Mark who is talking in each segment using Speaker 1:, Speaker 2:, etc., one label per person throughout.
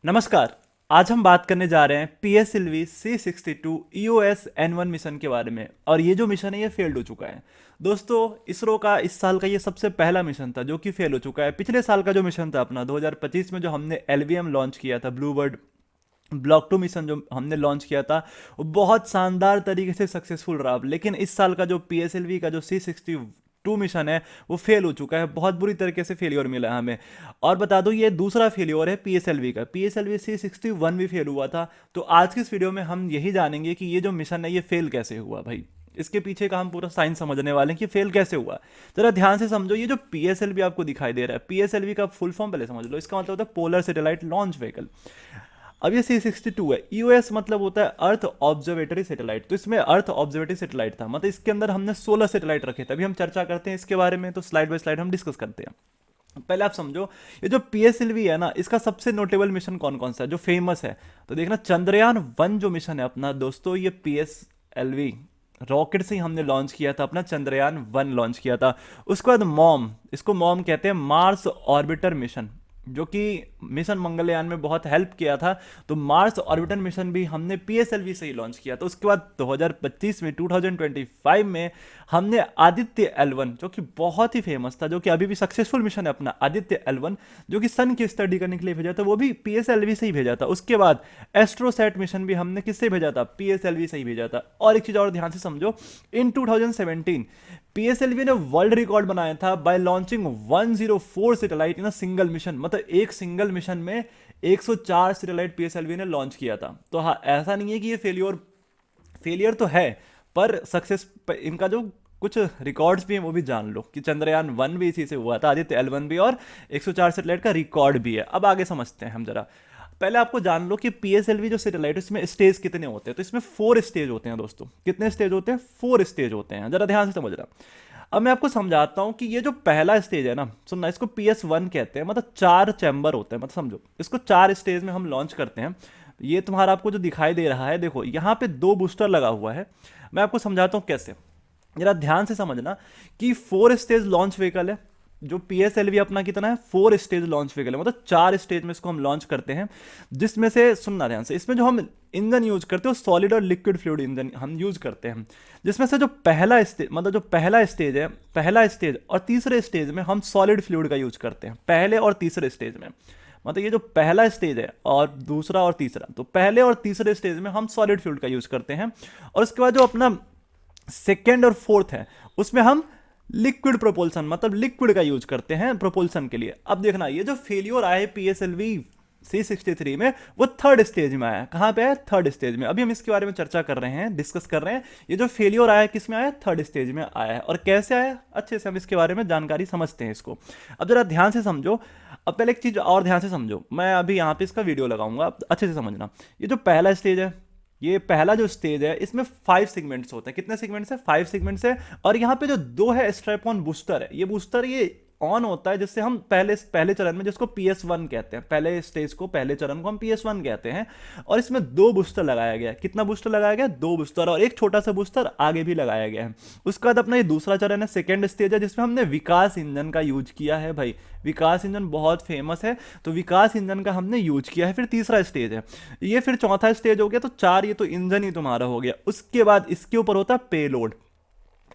Speaker 1: नमस्कार। आज हम बात करने जा रहे हैं PSLV C62 EOS N1 mission के बारे में। और ये जो मिशन है ये फेल्ड हो चुका है दोस्तों। इसरो का इस साल का ये सबसे पहला मिशन था जो कि फेल हो चुका है। पिछले साल का जो मिशन था अपना 2025 में जो हमने LVM लॉन्च किया था, ब्लूबर्ड ब्लॉक 2 मिशन जो हमने लॉन्च किया था, वो बहुत शानदार तरीके से सक्सेसफुल रहा। लेकिन इस साल का जो PSLV का जो C62 मिशन है वो फेल हो चुका है। बहुत बुरी तरीके से फेलियर मिला है हमें। और बता दो ये दूसरा फेलियर है PSLV का। PSLV C61 भी फेल हुआ था। तो आज की इस वीडियो में हम यही जानेंगे कि ये जो मिशन है ये फेल कैसे हुआ भाई। इसके पीछे का हम पूरा साइंस समझने वाले हैं कि फेल कैसे हुआ। जरा ध्यान से समझो। ये जो PSLV आपको दिखाई दे रहा है, PSLV का फुल फॉर्म पहले समझ लो। इसका मतलब होता है पोलर सैटेलाइट लॉन्च व्हीकल। अब ये C62 है। यूएस मतलब होता है अर्थ ऑब्जर्वेटरी सैटेलाइट। तो इसमें अर्थ ऑब्जर्वेटरी सैटेलाइट था, मतलब इसके अंदर हमने 16 सैटेलाइट रखे थे। अभी हम चर्चा करते हैं इसके बारे में, तो स्लाइड बाय स्लाइड हम डिस्कस करते हैं। पहले आप समझो ये जो PSLV है ना, इसका सबसे नोटेबल मिशन कौन कौन सा है जो फेमस है। तो देखना चंद्रयान 1 जो मिशन है अपना दोस्तों, ये PSLV रॉकेट से ही हमने लॉन्च किया था, अपना चंद्रयान 1 लॉन्च किया था। उसके बाद मॉम, इसको मॉम कहते हैं, मार्स ऑर्बिटर मिशन, जो कि मिशन मंगलयान में बहुत हेल्प किया था। तो मार्स ऑर्बिटर मिशन भी हमने PSLV से ही लॉन्च किया था। उसके बाद 2025 में 2025 में हमने आदित्य L1, जो कि बहुत ही फेमस था, जो कि अभी भी सक्सेसफुल मिशन है अपना आदित्य L1, जो कि सन की स्टडी करने के लिए भेजा था, वो भी PSLV से ही भेजा था। उसके बाद एस्ट्रोसैट मिशन भी हमने किससे भेजा था, PSLV से ही भेजा था। और एक चीज और ध्यान से समझो, इन 2017 PSLV ने वर्ल्ड रिकॉर्ड बनाया था bye launching 104 satellite in a single mission. मतलब एक सिंगल मिशन में 104 सैटेलाइट PSLV ने लॉन्च किया था। तो हाँ, ऐसा नहीं है कि ये फेलियर फेलियर तो है, पर सक्सेस इनका जो कुछ रिकॉर्ड्स भी हैं वो भी जान लो कि चंद्रयान 1 भी इसी से हुआ था, आदित्य L1 भी, और 104 सैटेलाइट का रिकॉर्ड भी है। अब आगे समझते हैं हम जरा। पहले आपको जान लो कि PSLV जो सैटेलाइट है इसमें स्टेज कितने होते हैं। तो इसमें 4 स्टेज होते हैं दोस्तों। कितने स्टेज होते हैं? 4 स्टेज होते हैं। जरा ध्यान से समझना। अब मैं आपको समझाता हूं कि ये जो पहला स्टेज है ना, सुनना, इसको PS1 कहते हैं। मतलब 4 चैम्बर होते हैं। मतलब समझो इसको 4 स्टेज में हम लॉन्च करते हैं। ये तुम्हारा आपको जो दिखाई दे रहा है, देखो यहाँ पे 2 बूस्टर लगा हुआ है। मैं आपको समझाता हूँ कैसे। जरा ध्यान से समझना कि 4 स्टेज लॉन्च व्हीकल है। जो PSLV अपना कितना है, 4 स्टेज लॉन्च व्हीकल है। मतलब 4 स्टेज में इसको हम लॉन्च करते हैं। जिसमें से, सुनना ध्यान से, इसमें जो हम इंजन यूज करते हैं सॉलिड और लिक्विड फ्लूइड इंजन हम यूज करते हैं। जिसमें से जो पहला स्टेज, मतलब जो पहला स्टेज है, पहला स्टेज और तीसरे स्टेज में हम सॉलिड फ्लूइड का यूज करते हैं। पहले और तीसरे स्टेज में, मतलब ये जो पहला स्टेज है और दूसरा और तीसरा, तो पहले और तीसरे स्टेज में हम सॉलिड फ्लूइड का यूज करते हैं। और उसके बाद जो अपना सेकेंड और फोर्थ है, उसमें हम लिक्विड प्रोपोल्सन, मतलब लिक्विड का यूज करते हैं प्रोपोल्सन के लिए। अब देखना, ये जो फेलियर आया है PSLV C63 में, वो थर्ड स्टेज में आया। कहां पे आया? थर्ड स्टेज में। अभी हम इसके बारे में चर्चा कर रहे हैं, डिस्कस कर रहे हैं। ये जो फेलियर आया किस में आया? थर्ड स्टेज में आया है। और कैसे आया, अच्छे से हम इसके बारे में जानकारी समझते हैं इसको। अब जरा ध्यान से समझो। अब पहले एक चीज और ध्यान से समझो, मैं अभी यहाँ पे इसका वीडियो लगाऊंगा, अच्छे से समझना। ये जो पहला स्टेज है, ये पहला जो स्टेज है, इसमें 5 सेगमेंट्स होते हैं। कितने सेगमेंट्स है? 5 सेगमेंट्स है। और यहाँ पे जो 2 है स्ट्रैप ऑन बूस्टर है, ये बूस्टर ये ऑन होता है, जिससे हम पहले पहले चरण में, जिसको PS1 कहते हैं, पहले स्टेज को, पहले चरण को हम PS1 कहते हैं। और इसमें 2 बूस्टर लगाया गया है। कितना बूस्टर लगाया गया? 2 बूस्टर, और एक छोटा सा बूस्टर आगे भी लगाया गया है। उसके बाद अपना ये दूसरा चरण है, सेकेंड स्टेज है, जिसमें हमने विकास इंजन का यूज किया है भाई। विकास इंजन बहुत फेमस है, तो विकास इंजन का हमने यूज किया है। फिर तीसरा स्टेज है ये, फिर चौथा स्टेज हो गया। तो 4 ये तो इंजन ही तुम्हारा हो गया। उसके बाद इसके ऊपर होता है पेलोड।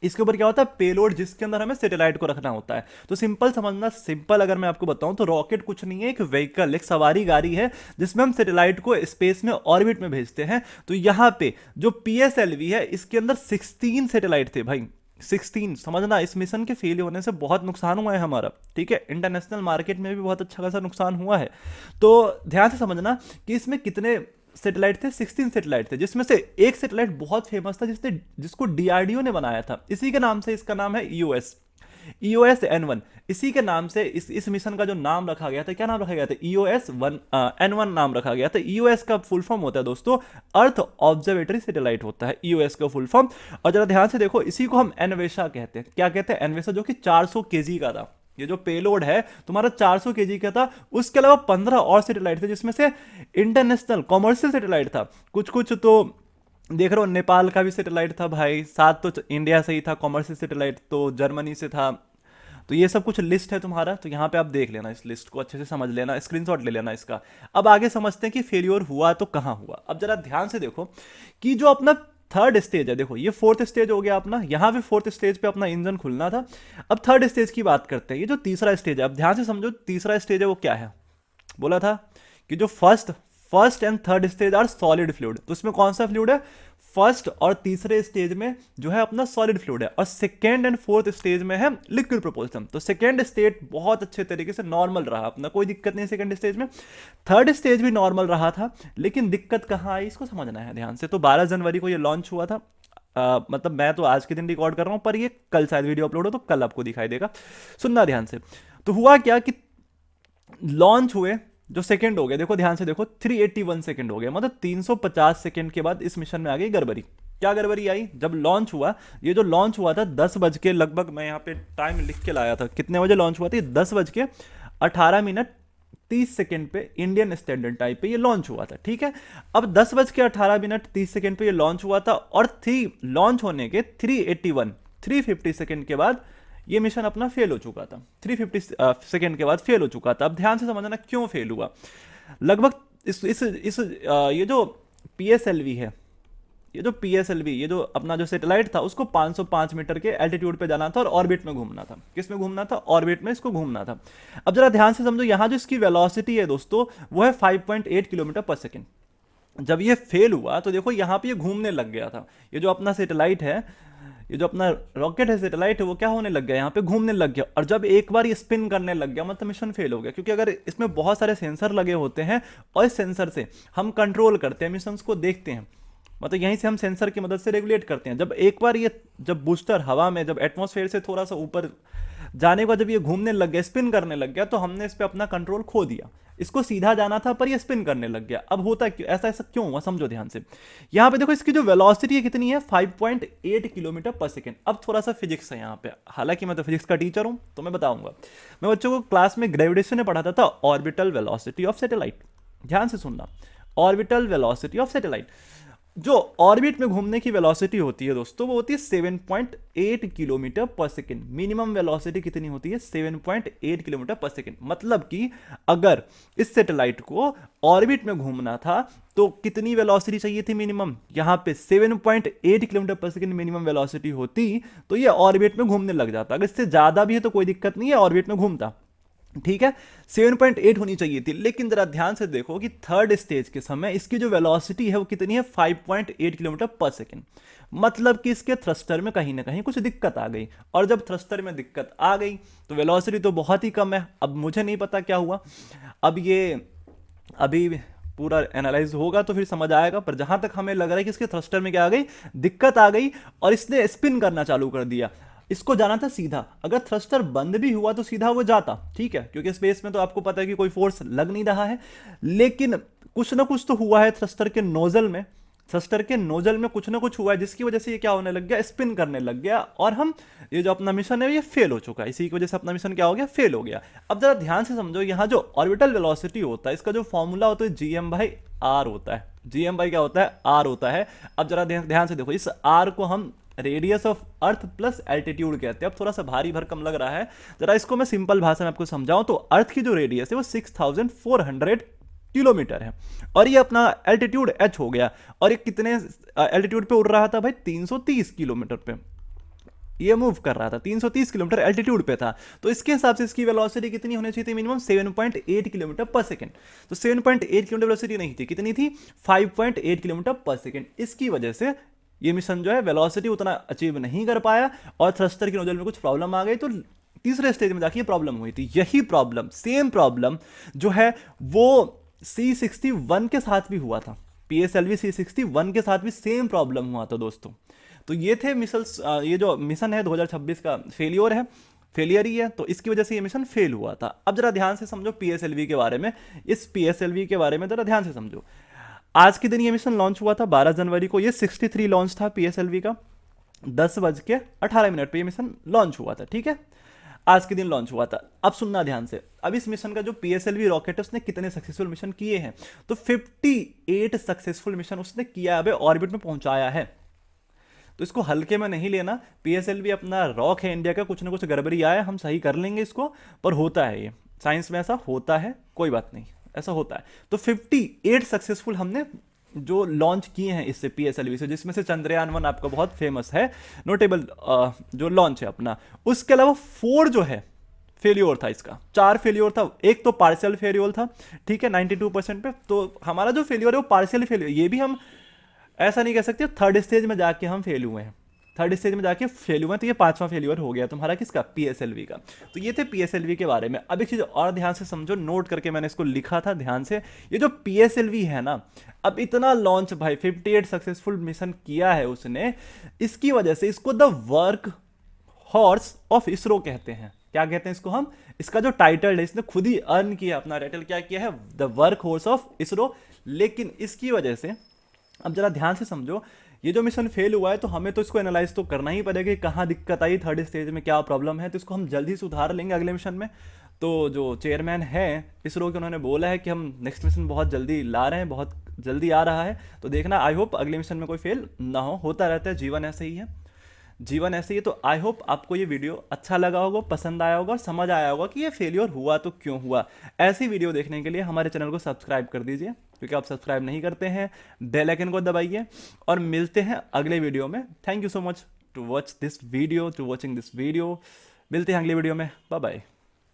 Speaker 1: इसके ऊपर क्या होता है? पेलोड, जिसके अंदर हमें सैटेलाइट को रखना होता है। तो सिंपल समझना, सिंपल अगर मैं आपको बताऊं तो रॉकेट कुछ नहीं है, एक व्हीकल, एक सवारी गाड़ी है, जिसमें हम सैटेलाइट को स्पेस में, ऑर्बिट में भेजते हैं। तो यहां पे जो PSLV है, इसके अंदर 16 सैटेलाइट थे भाई। 16, समझना, इस मिशन के फेल होने से बहुत नुकसान हुआ है हमारा, ठीक है। इंटरनेशनल मार्केट में भी बहुत अच्छा खासा नुकसान हुआ है। तो ध्यान से समझना कि इसमें कितने सैटेलाइट थे? 16 सैटेलाइट थे, जिसमें से एक सैटेलाइट बहुत फेमस था, जिसको DRDO ने बनाया था। इसी के नाम से इसका नाम है EOS N1। इसी के नाम से इस मिशन का जो नाम रखा गया था, क्या नाम रखा गया था? N1 नाम रखा गया था। EOS का फुल फॉर्म होता है दोस्तों, अर्थ ऑब्जर्वेटरी सैटेलाइट होता है EOS का फुल फॉर्म। और जरा ध्यान से देखो, इसी को हम एनवेशा कहते हैं। क्या कहते हैं? एनवेशा, जो कि 400 kg का था। ये जो पेलोड है तुम्हारा 400 kg का था। उसके अलावा 15 और सैटेलाइट थे, जिसमें से इंटरनेशनल कॉमर्शियल सैटेलाइट था। कुछ कुछ तो देख रहे हो, नेपाल का भी सैटेलाइट था भाई। 7 तो इंडिया से ही था कॉमर्शियल सैटेलाइट, तो जर्मनी से था। तो ये सब कुछ लिस्ट है तुम्हारा, तो यहाँ पे आप देख लेना, इस लिस्ट को अच्छे से समझ लेना, स्क्रीनशॉट ले लेना इसका। अब आगे समझते हैं कि फेलियर हुआ तो कहाँ हुआ। अब जरा ध्यान से देखो कि जो अपना थर्ड स्टेज है, देखो ये फोर्थ स्टेज हो गया अपना, यहाँ पे फोर्थ स्टेज पे अपना इंजन खुलना था। अब थर्ड स्टेज की बात करते हैं, ये जो तीसरा स्टेज है, अब ध्यान से समझो तीसरा स्टेज है वो क्या है। बोला था कि जो first and third stage are solid fluid, तो इसमें कौन सा फ्लूइड है, फर्स्ट और तीसरे स्टेज में जो है अपना सॉलिड फ्लूइड है, और सेकेंड एंड फोर्थ स्टेज में है लिक्विड प्रोपोल्सन। तो सेकेंड स्टेज बहुत अच्छे तरीके से नॉर्मल रहा अपना, कोई दिक्कत नहीं सेकेंड स्टेज में। थर्ड स्टेज भी नॉर्मल रहा था, लेकिन दिक्कत कहाँ आई इसको समझना है ध्यान से। तो 12 जनवरी को ये लॉन्च हुआ था, मतलब मैं तो आज के दिन रिकॉर्ड कर रहा हूं, पर ये कल शायद वीडियो अपलोड हो तो कल आपको दिखाई देगा। सुनना ध्यान से। तो हुआ क्या कि लॉन्च हुए, जो सेकंड हो गया, देखो ध्यान से देखो 381 सेकंड हो गया, मतलब 350 सेकंड के बाद इस मिशन में आ गई गड़बड़ी। क्या गड़बड़ी आई, जब लॉन्च हुआ, ये जो लॉन्च हुआ था 10 बज के लगभग, मैं यहाँ पे टाइम लिख के लाया था कितने बजे लॉन्च हुआ था, 10 बज के 18 मिनट 30 सेकंड पे इंडियन स्टैंडर्ड टाइम पे ये लॉन्च हुआ था, ठीक है। अब 10 बज के 18 मिनट 30 सेकंड पे ये लॉन्च हुआ था, और लॉन्च होने के 350 सेकंड के बाद ये मिशन अपना फेल हो चुका था। 350 सेकेंड के बाद फेल हो चुका था। अब ध्यान से समझना क्यों फेल हुआ। लगभग ये जो पीएसएलवी है, ये जो अपना जो सैटेलाइट था, उसको 505 मीटर के एल्टीट्यूड पे जाना था और ऑर्बिट में घूमना था। किस में घूमना था, ऑर्बिट में इसको घूमना था। अब जरा ध्यान से समझो, यहां जो इसकी वेलोसिटी है दोस्तों, वो है 5.8 किलोमीटर पर सेकेंड। जब ये फेल हुआ तो देखो यहां पे ये घूमने लग गया था, ये जो अपना सैटेलाइट है, ये जो अपना रॉकेट है, सैटेलाइट है, वो क्या होने लग गया, यहाँ पे घूमने लग गया। और जब एक बार ये स्पिन करने लग गया, मतलब मिशन फेल हो गया। क्योंकि अगर इसमें बहुत सारे सेंसर लगे होते हैं, और इस सेंसर से हम कंट्रोल करते हैं, मिशन को देखते हैं, मतलब यहीं से हम सेंसर की मदद से रेगुलेट करते हैं। जब एक बार ये जब बूस्टर हवा में, जब एटमॉस्फेयर से थोड़ा सा ऊपर जाने के बाद जब ये घूमने लग गया, स्पिन करने लग गया, तो हमने इस पे अपना कंट्रोल खो दिया। इसको सीधा जाना था पर ये स्पिन करने लग गया। अब होता क्यों ऐसा, क्यों हुआ समझो ध्यान से। यहां पे देखो इसकी जो वेलोसिटी है कितनी है, 5.8 किलोमीटर पर सेकेंड। अब थोड़ा सा फिजिक्स है यहाँ पे, हालांकि मैं तो फिजिक्स का टीचर हूं तो मैं बताऊंगा। मैं बच्चों को क्लास में ग्रेविटेशन में पढ़ाता था ऑर्बिटल वेलोसिटी ऑफ सैटेलाइट। ध्यान से सुनना, ऑर्बिटल वेलोसिटी ऑफ सैटेलाइट, जो ऑर्बिट में घूमने की वेलोसिटी होती है दोस्तों, वो होती है 7.8 किलोमीटर पर सेकेंड। मिनिमम वेलोसिटी कितनी होती है, 7.8 किलोमीटर पर सेकेंड। मतलब कि अगर इस सैटेलाइट को ऑर्बिट में घूमना था तो कितनी वेलोसिटी चाहिए थी मिनिमम, यहां पे 7.8 किलोमीटर पर सेकेंड मिनिमम वेलोसिटी होती, तो ये ऑर्बिट में घूमने लग जाता। अगर इससे ज्यादा भी है तो कोई दिक्कत नहीं है, ऑर्बिट में घूमता, ठीक है। 7.8 होनी चाहिए थी। लेकिन जरा ध्यान से देखो कि थर्ड स्टेज के समय इसकी जो वेलोसिटी है वो कितनी है, 5.8 किलोमीटर पर सेकेंड। मतलब कि इसके थ्रस्टर में कहीं ना कहीं कुछ दिक्कत आ गई, और जब थ्रस्टर में दिक्कत आ गई तो वेलोसिटी तो बहुत ही कम है। अब मुझे नहीं पता क्या हुआ, अब ये अभी पूरा एनालाइज होगा तो फिर समझ आएगा, पर जहां तक हमें लग रहा है कि इसके थ्रस्टर में क्या आ गई, दिक्कत आ गई, और इसने स्पिन करना चालू कर दिया। इसको जाना था सीधा, अगर थ्रस्टर बंद भी हुआ तो सीधा वो जाता, ठीक है, क्योंकि स्पेस में तो आपको पता है कि कोई फोर्स लग नहीं रहा है। लेकिन कुछ ना कुछ तो हुआ है थ्रस्टर के नोजल में, कुछ ना कुछ हुआ है, जिसकी वजह से ये क्या होने लग गया, स्पिन करने लग गया, और हम ये जो अपना मिशन है ये फेल हो चुका है। इसी की वजह से अपना मिशन क्या हो गया, फेल हो गया। अब जरा ध्यान से समझो, यहाँ जो ऑर्बिटल वेलोसिटी होता है, इसका जो फॉर्मूला होता है GM/R होता है। GM क्या होता है, R होता है। अब जरा ध्यान से देखो, इस R को हम radius of earth plus altitude कहते हैं। अब थोड़ा सा भारी भरकम लग रहा है, जरा इसको मैं सिंपल भाषा में आपको समझाऊं तो अर्थ की जो रेडियस है वो 6400 किलोमीटर है, और ये अपना एल्टीट्यूड h हो गया। और ये कितने एल्टीट्यूड पे उड़ रहा था भाई, 330 किलोमीटर पे ये मूव कर रहा था, 330 किलोमीटर एल्टीट्यूड पे था। तो इसके हिसाब से इसकी वेलोसिटी कितनी होनी चाहिए थी, मिनिमम 7.8 किलोमीटर पर सेकेंड। तो 7.8 किलोमीटर वेलोसिटी नहीं थी, कितनी थी, 5.8 किलोमीटर पर सेकेंड। इसकी वजह से ये मिशन जो है वेलोसिटी उतना अचीव नहीं कर पाया, और थ्रस्टर की नोजल में कुछ प्रॉब्लम आ गई, तो तीसरे स्टेज में जाके ये प्रॉब्लम हुई थी। यही प्रॉब्लम, सेम प्रॉब्लम जो है वो C61 के साथ भी हुआ था, PSLV C61 के साथ भी सेम प्रॉब्लम हुआ था दोस्तों। तो ये थे मिसल्स, ये जो मिशन है 2026 का फेलियर ही है, तो इसकी वजह से ये मिशन फेल हुआ था। अब जरा ध्यान से समझो PSLV के बारे में, इस PSLV के बारे में जरा ध्यान से समझो। आज के दिन ये मिशन लॉन्च हुआ था 12 जनवरी को, ये 63 लॉन्च था PSLV का, 10 बज के 18 मिनट पे ये मिशन लॉन्च हुआ था, ठीक है, आज के दिन लॉन्च हुआ था। अब सुनना ध्यान से, अब इस मिशन का जो PSLV रॉकेट है उसने कितने सक्सेसफुल मिशन किए हैं, तो 58 सक्सेसफुल मिशन उसने किया है, ऑर्बिट में पहुंचाया है। तो इसको हल्के में नहीं लेना। पीएसएलवी अपना रॉक है इंडिया का, कुछ ना कुछ गड़बड़ी आए हम सही कर लेंगे इसको, पर होता है ये साइंस में, ऐसा होता है, कोई बात नहीं, ऐसा होता है। तो 58 सक्सेसफुल हमने जो लॉन्च किए हैं इससे पीएसएलवी से, जिसमें से चंद्रयान 1 आपका बहुत फेमस है, नोटेबल जो लॉन्च है अपना। उसके अलावा 4 जो है फेल्योर था, इसका 4 फेल्योर था। एक तो पार्शियल फेल्योर था, ठीक है, 92% पे। तो हमारा जो फेल्योर है वो पार्शियल फेल्योर, ये भी हम ऐसा नहीं कह सकते थर्ड स्टेज में जाके हम फेल हुए हैं, थर्ड स्टेज में जाके फेल हुए हैं, तो ये 5वां फेल्योर हो गया तुम्हारा किसका, पीएसएलवी का। तो ये थे पीएसएलवी के बारे में। अब एक चीज और ध्यान से समझो, नोट करके मैंने इसको लिखा था ध्यान से, ये जो पीएसएलवी है ना, अब इतना लॉन्च भाई 58 सक्सेसफुल मिशन किया है उसने, इसकी वजह से इसको the work horse of ISRO कहते हैं। क्या कहते हैं इसको हम, इसका जो टाइटल है, इसने खुद ही अर्न किया अपना टाइटल, क्या किया है, the work horse of ISRO. लेकिन इसकी वजह से अब जरा ध्यान से समझो, ये जो मिशन फेल हुआ है तो हमें तो इसको एनालाइज तो करना ही पड़ेगा कि कहाँ दिक्कत आई, थर्ड स्टेज में क्या प्रॉब्लम है, तो इसको हम जल्दी सुधार लेंगे अगले मिशन में। तो जो चेयरमैन है इसरो के, उन्होंने बोला है कि हम नेक्स्ट मिशन बहुत जल्दी ला रहे हैं, बहुत जल्दी आ रहा है, तो देखना, आई होप अगले मिशन में कोई फेल ना हो, होता रहता है, जीवन ऐसे ही है, जीवन ऐसे ही है। तो आई होप आपको ये वीडियो अच्छा लगा होगा, पसंद आया होगा और समझ आया होगा कि ये फेलियर हुआ तो क्यों हुआ। ऐसी वीडियो देखने के लिए हमारे चैनल को सब्सक्राइब कर दीजिए, क्योंकि आप सब्सक्राइब नहीं करते हैं, बेल आइकन को दबाइए, और मिलते हैं अगले वीडियो में। Thank you so much to watch this video, to watching this video. मिलते हैं अगले वीडियो में, बाय बाय।